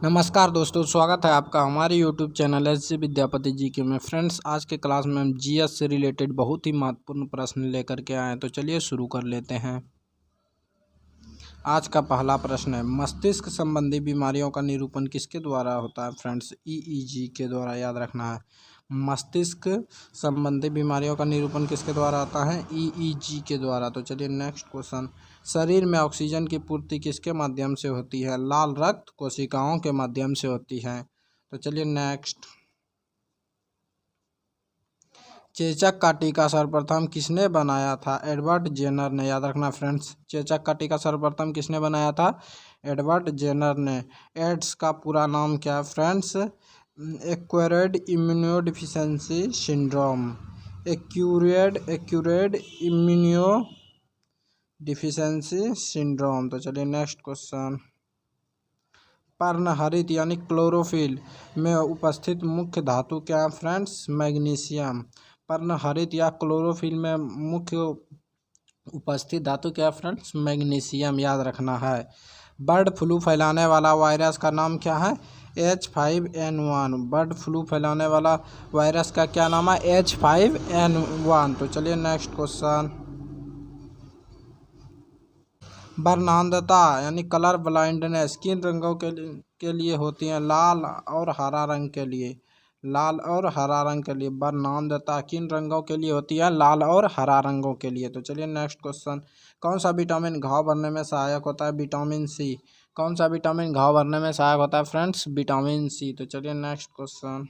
नमस्कार दोस्तों, स्वागत है आपका हमारे YouTube channel S Vidyapati ji के में। फ्रेंड्स, आज के क्लास में हम जीएस से रिलेटेड बहुत ही महत्वपूर्ण प्रश्न लेकर के आए हैं, तो चलिए शुरू कर लेते हैं। आज का पहला प्रश्न है, मस्तिष्क संबंधी बीमारियों का निरूपण किसके द्वारा होता है? फ्रेंड्स, ईईजी के द्वारा, याद रखना है। मस्तिष्क संबंधी बीमारियों का निरूपण किसके द्वारा होता है? ईईजी के द्वारा। तो चलिए नेक्स्ट क्वेश्चन, शरीर में ऑक्सीजन की पूर्ति किसके माध्यम से होती है? लाल रक्त कोशिकाओं के माध्यम से होती है। तो चलिए नेक्स्ट, चेचक का टीका सर्वप्रथम किसने बनाया था? एडवर्ड जेनर ने, याद रखना फ्रेंड्स। चेचक का टीका सर्वप्रथम किसने बनाया था? एडवर्ड जेनर ने। एड्स का पूरा नाम क्या है friends? Acquired immunodeficiency syndrome. Acquired immunodeficiency syndrome. तो चलिए नेक्स्ट क्वेश्चन, पर्णहरित यानी क्लोरोफिल में उपस्थित मुख्य धातु क्या है फ्रेंड्स? मैग्नीशियम। पर्णहरित या क्लोरोफिल में मुख्य उपस्थित धातु क्या है फ्रेंड्स? मैग्नीशियम, याद रखना है। बर्ड फ्लू फैलाने वाला वायरस का नाम क्या है? H5N1। बर्ड फ्लू फैलाने वाला वायरस का क्या नाम है? H5N1। तो चलिए नेक्स्ट क्वेश्चन, वर्णांधता यानी कलर ब्लाइंडनेस किन रंगों के लिए होती है? लाल और हरा रंग के लिए। लाल और हरा रंग के लिए वर्णांधता किन रंगों के लिए होती है? लाल और हरा रंगों के लिए। तो चलिए नेक्स्ट क्वेश्चन, कौन सा विटामिन घाव भरने में सहायक होता है? Vitamin C. कौन सा विटामिन घाव भरने में सहायक होता है फ्रेंड्स? Vitamin C. तो चलिए नेक्स्ट क्वेश्चन,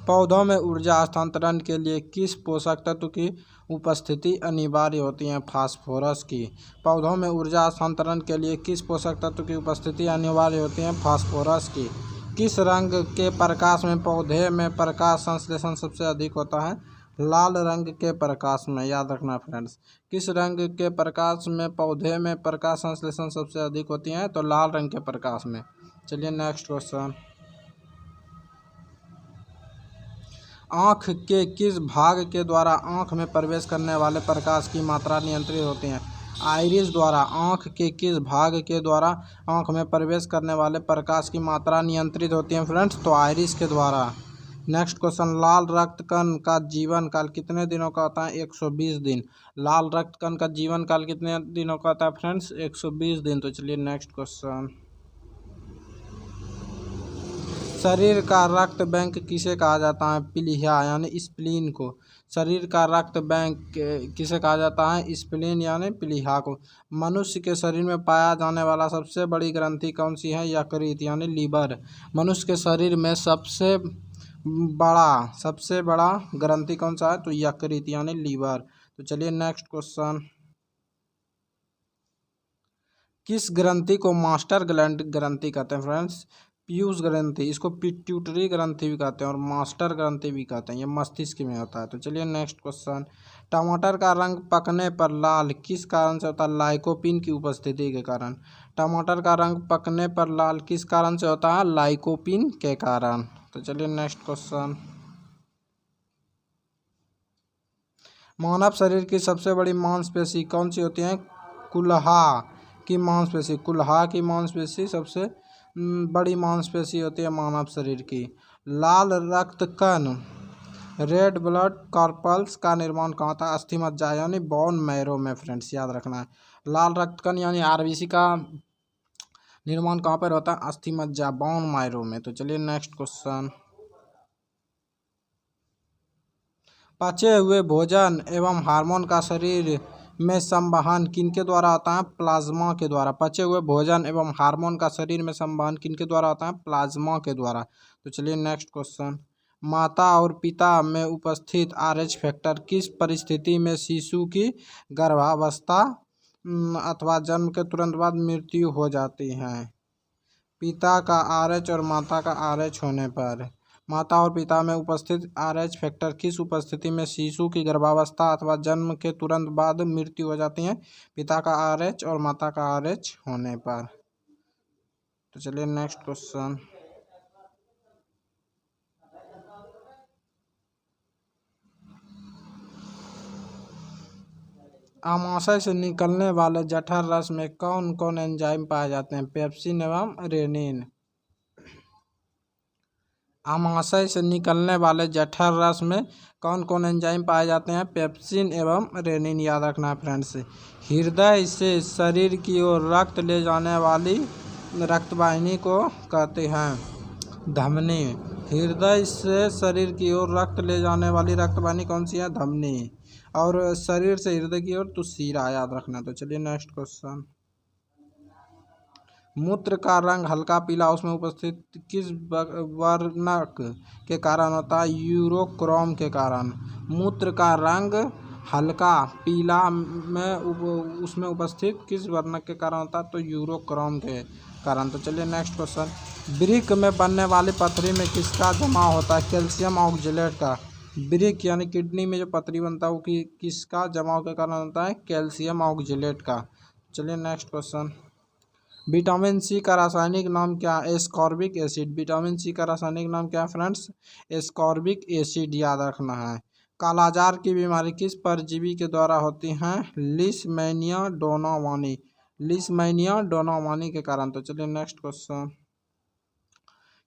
पौधों में ऊर्जा हस्तांतरण के लिए किस पोषक तत्व की उपस्थिति अनिवार्य होती है? फास्फोरस की। पौधों में ऊर्जा हस्तांतरण के लिए किस पोषक तत्व की उपस्थिति अनिवार्य होती है? फास्फोरस की। किस रंग के प्रकाश में पौधे में प्रकाश संश्लेषण सबसे अधिक होता है? लाल रंग के प्रकाश में, याद रखना फ्रेंड्स। किस रंग के प्रकाश में पौधे में प्रकाश संश्लेषण सबसे अधिक होती है? तो लाल रंग के प्रकाश में। चलिए नेक्स्ट क्वेश्चन, आँख के किस भाग के द्वारा आँख में प्रवेश करने वाले प्रकाश की मात्रा नियंत्रित होती है? आइरिस द्वारा। आँख के किस भाग के द्वारा आँख में प्रवेश करने वाले प्रकाश की मात्रा नियंत्रित होती है फ्रेंड्स? तो आइरिस के द्वारा। नेक्स्ट क्वेश्चन, लाल रक्त कण का जीवन काल कितने दिनों का होता है? 120 दिन। लाल रक्त कण का जीवन काल कितने दिनों का होता है फ्रेंड्स? 120 दिन। तो चलिए नेक्स्ट क्वेश्चन, शरीर का रक्त बैंक किसे कहा जाता है? प्लीहा यानी स्प्लीन को। शरीर का रक्त बैंक किसे कहा जाता है? स्प्लीन यानी प्लीहा को। मनुष्य के शरीर में पाया जाने वाला सबसे बड़ी ग्रंथि कौन सी है? यकृत यानी लीवर। मनुष्य के शरीर में सबसे बड़ा ग्रंथि कौन सा है? तो यकृत यानी लीवर। तो चलिए नेक्स्ट क्वेश्चन, किस ग्रंथि को मास्टर ग्रंथि कहते हैं फ्रेंड्स? पीयूष ग्रंथि। इसको पिट्यूटरी ग्रंथि भी कहते हैं और मास्टर ग्रंथि भी कहते हैं। ये मस्तिष्क में होता है। तो चलिए नेक्स्ट क्वेश्चन, टमाटर का रंग पकने पर लाल किस कारण से होता है? लाइकोपिन की उपस्थिति के कारण। टमाटर का रंग पकने पर लाल किस कारण से होता है? लाइकोपिन के कारण। तो चलिए नेक्स्ट क्वेश्चन, मानव शरीर की सबसे बड़ी मांसपेशी कौन सी होती है? कुल्हा की मांसपेशी। कुल्हा की मांसपेशी सबसे बड़ी मांसपेशी होती है मानव शरीर की। लाल रक्त कण रेड ब्लड कॉर्पल्स का निर्माण कहाँ होता है? अस्थि मज्जा यानी बोन मैरो में फ्रेंड्स, याद रखना है। लाल रक्त कण यानी आरबीसी का निर्माण कहाँ पर होता है? अस्थि मज्जा बोन मैरो में। तो चलिए नेक्स्ट क्वेश्चन, पचे हुए भोजन एवं हार्मोन का शरीर में संवहन किनके द्वारा होता है? प्लाज्मा के द्वारा। पचे हुए भोजन एवं हार्मोन का शरीर में संवहन किनके द्वारा होता है? प्लाज्मा के द्वारा। तो चलिए नेक्स्ट क्वेश्चन, माता और पिता में उपस्थित आरएच फैक्टर किस परिस्थिति में शिशु की गर्भावस्था अथवा जन्म के तुरंत बाद मृत्यु हो जाती है? पिता का आरएच और माता का आरएच होने पर। माता और पिता में उपस्थित आरएच फैक्टर किस उपस्थिति में शिशु की गर्भावस्था अथवा जन्म के तुरंत बाद मृत्यु हो जाती है? पिता का आरएच और माता का आरएच होने पर। तो चलिए नेक्स्ट क्वेश्चन, आमाशय से निकलने वाले जठर रस में कौन कौन एंजाइम पाए जाते हैं? पेप्सिन एवं रेनिन। आमाशय से निकलने वाले जठर रस में कौन कौन एंजाइम पाए जाते हैं? पेप्सिन एवं रेनिन, याद रखना है फ्रेंड्स। हृदय से शरीर की ओर रक्त ले जाने वाली रक्तवाहिनी को कहते हैं धमनी। हृदय से शरीर की ओर रक्त ले जाने वाली रक्तवाहिनी कौन सी है? धमनी। और शरीर से हृदय की ओर तो शीरा, याद रखना। तो चलिए नेक्स्ट क्वेश्चन। मूत्र का रंग हल्का पीला उसमें उपस्थित किस वर्णक के कारण होता है? यूरोक्रोम के कारण। मूत्र का रंग हल्का पीला में उसमें उपस्थित किस वर्णक के कारण होता है? तो यूरोक्रोम के कारण। तो चलिए नेक्स्ट क्वेश्चन। वृक्क में बनने वाली पथरी में किसका जमाव होता है? कैल्शियम ऑक्जेलेट का। वृक्क यानी किडनी में जो पथरी बनता है वो किसका जमाव के कारण होता है? कैल्शियम ऑक्जेलेट का। चलिए नेक्स्ट क्वेश्चन। विटामिन सी का रासायनिक नाम क्या है? Ascorbic acid. विटामिन सी का रासायनिक नाम क्या है फ्रेंड्स? एस्कॉर्बिक एसिड, याद रखना है। कालाजार की बीमारी किस परजीवी के द्वारा होती है? लिस्मैनिया डोनावानी। लिस्मैनिया डोनावानी के कारण। तो चलिए नेक्स्ट क्वेश्चन।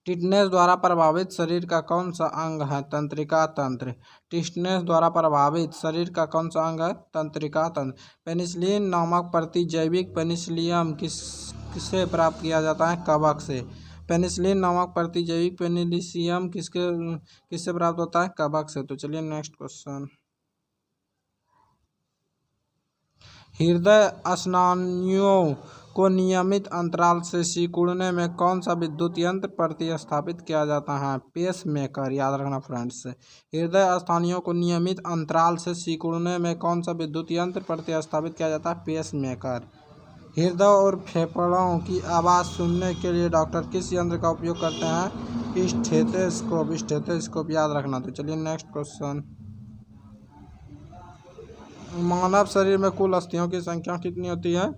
टिटनेस द्वारा प्रभावित शरीर का कौन सा अंग है? तंत्रिका तंत्र। टिटनेस द्वारा प्रभावित शरीर का कौन सा अंग है? तंत्रिका तंत्र। पेनिसिलिन नामक प्रतिजैविक पेनिसिलियम किससे प्राप्त किया जाता है? कवक से। पेनिसिलिन नामक प्रतिजैविक पेनिसिलियम किससे प्राप्त होता है? कवक से। तो चलिए नेक्स्ट क्वेश्चन। हृदय स्नायुओं को नियमित अंतराल से सिकुड़ने में कौन सा विद्युत यंत्र प्रतिस्थापित किया जाता है? पेस मेकर, याद रखना फ्रेंड्स। हृदय स्नायुओं को नियमित अंतराल से सिकुड़ने में कौन सा विद्युत यंत्र प्रतिस्थापित किया जाता है? Pacemaker. हृदय और फेफड़ों की आवाज़ सुनने के लिए डॉक्टर किस यंत्र का उपयोग करते हैं? स्टेथोस्कोप। स्टेथोस्कोप, याद रखना। तो चलिए नेक्स्ट क्वेश्चन। मानव शरीर में कुल अस्थियों की संख्या कितनी होती है?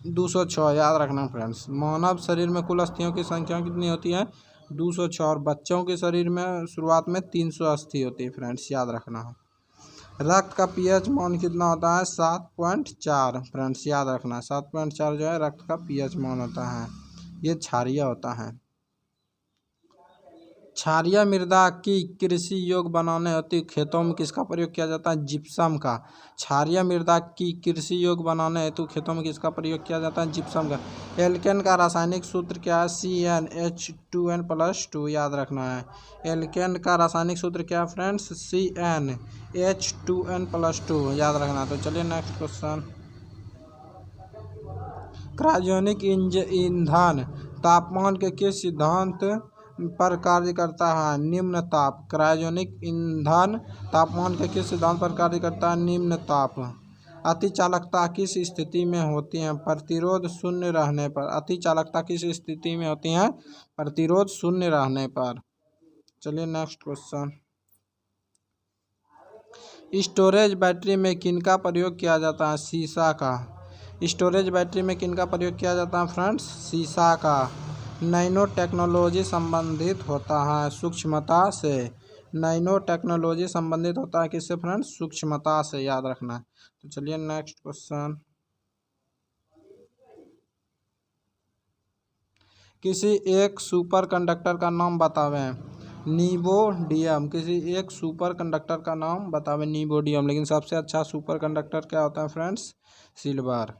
206, याद रखना फ्रेंड्स। मानव शरीर में कुल अस्थियों की संख्या कितनी होती है? 206। और बच्चों के शरीर में शुरुआत में 300 अस्थि होती है फ्रेंड्स, याद रखना है। रक्त का पीएच मान कितना होता है? 7.4 फ्रेंड्स, याद रखना। 7.4 जो है रक्त का पीएच मान होता है। ये क्षारीय होता है। क्षारीय मृदा की कृषि योग्य बनाने हेतु खेतों में किसका प्रयोग किया जाता है? जिप्सम का। क्षारीय मृदा की कृषि योग्य बनाने हेतु खेतों में किसका प्रयोग किया जाता है? जिप्सम का। एल्केन का रासायनिक सूत्र क्या है? CnH2n+2, याद रखना है। एल्केन का रासायनिक सूत्र क्या है फ्रेंड्स? CnH2n+2, याद रखना। तो चलिए नेक्स्ट क्वेश्चन। क्रायोजेनिक ईंधन तापमान के किस सिद्धांत पर कार्य करता है? निम्न ताप। क्रायोजेनिक ईंधन तापमान के किस सिद्धांत पर कार्य करता है? निम्न ताप। अति चालकता किस स्थिति में होती है? प्रतिरोध शून्य रहने पर। अति चालकता किस स्थिति में होती है? प्रतिरोध शून्य रहने पर। चलिए नेक्स्ट क्वेश्चन। स्टोरेज बैटरी में किनका प्रयोग किया जाता है? शीशा का। स्टोरेज बैटरी में किनका प्रयोग किया जाता है फ्रेंड्स? शीशा का। नैनो टेक्नोलॉजी संबंधित होता है सूक्ष्मता से। नैनो टेक्नोलॉजी संबंधित होता है किससे फ्रेंड्स? सूक्ष्मता से, याद रखना। तो चलिए नेक्स्ट क्वेश्चन। किसी एक सुपर कंडक्टर का नाम बतावें। नीबोडियम। किसी एक सुपर कंडक्टर का नाम बतावें। नीबोडियम। लेकिन सबसे अच्छा सुपर कंडक्टर क्या होता है फ्रेंड्स? सिल्वर।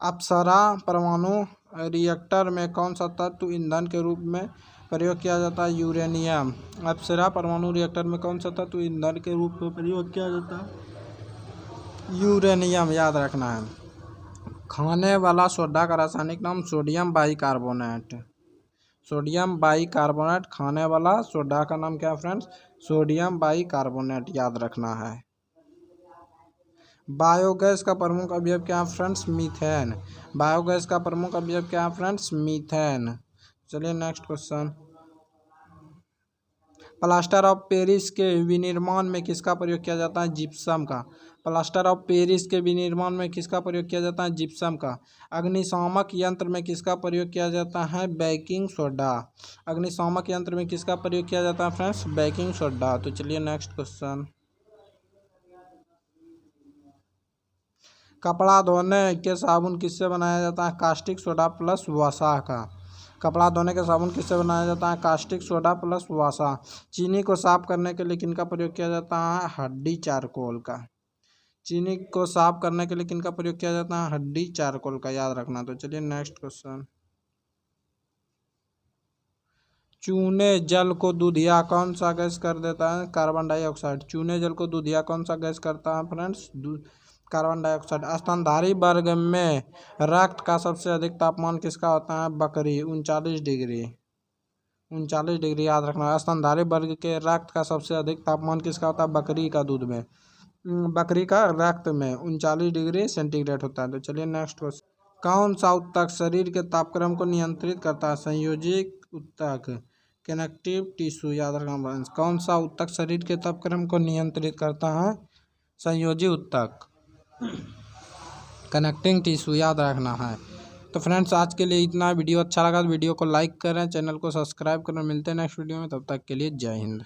अप्सरा परमाणु रिएक्टर में कौन सा तत्व ईंधन के रूप में प्रयोग किया जाता है? यूरेनियम। अप्सरा परमाणु रिएक्टर में कौन सा तत्व ईंधन के रूप में प्रयोग किया जाता है? यूरेनियम, याद रखना है। खाने वाला सोडा का रासायनिक नाम? Sodium bicarbonate. Sodium bicarbonate. खाने वाला सोडा का नाम क्या है फ्रेंड्स? सोडियम बाइकार्बोनेट, याद रखना है। बायोगैस का प्रमुख अवयव क्या है फ्रेंड्स? मीथेन। बायोगैस का प्रमुख अवयव क्या है फ्रेंड्स? मीथेन। चलिए next question. Plaster of Paris के विनिर्माण में किसका प्रयोग किया जाता है? जिप्सम का। प्लास्टर ऑफ पेरिस के विनिर्माण में किसका प्रयोग किया जाता है? जिप्सम का। अग्निशामक यंत्र में किसका प्रयोग किया जाता है? Baking soda. अग्निशामक यंत्र में किसका प्रयोग किया जाता है फ्रेंड्स? Baking soda. तो चलिए नेक्स्ट क्वेश्चन। कपड़ा धोने के साबुन किससे बनाया जाता है? कास्टिक सोडा प्लस वसा का। कपड़ा धोने के साबुन किससे बनाया जाता है? कास्टिक सोडा प्लस वसा। चीनी को साफ करने के लिए किनका प्रयोग किया जाता है? हड्डी चारकोल का। चीनी को साफ करने के लिए किनका प्रयोग किया जाता है? हड्डी चारकोल का, याद रखना। तो चलिए नेक्स्ट क्वेश्चन। चूने जल को दूधिया कौन सा गैस कर देता है? Carbon dioxide. चूने जल को दूधिया कौन सा गैस करता है फ्रेंड्स? Carbon dioxide. स्तनधारी वर्ग में रक्त का सबसे अधिक तापमान किसका होता है? बकरी, 39 डिग्री। 39 डिग्री याद रखना। स्तनधारी वर्ग के रक्त का सबसे अधिक तापमान किसका होता है? बकरी का दूध में, बकरी का रक्त में 39 डिग्री सेंटीग्रेड होता है। तो चलिए नेक्स्ट क्वेश्चन। कौन सा ऊतक शरीर के तापक्रम को नियंत्रित करता है? संयोजी ऊतक, कनेक्टिव टिश्यू, याद रखना। कौन सा ऊतक शरीर के तापक्रम को नियंत्रित करता है? संयोजी ऊतक, कनेक्टिंग टिश्यू, याद रखना है। तो फ्रेंड्स आज के लिए इतना। वीडियो अच्छा लगा तो वीडियो को लाइक करें, चैनल को सब्सक्राइब करें। मिलते हैं नेक्स्ट वीडियो में, तब तक के लिए जय हिंद।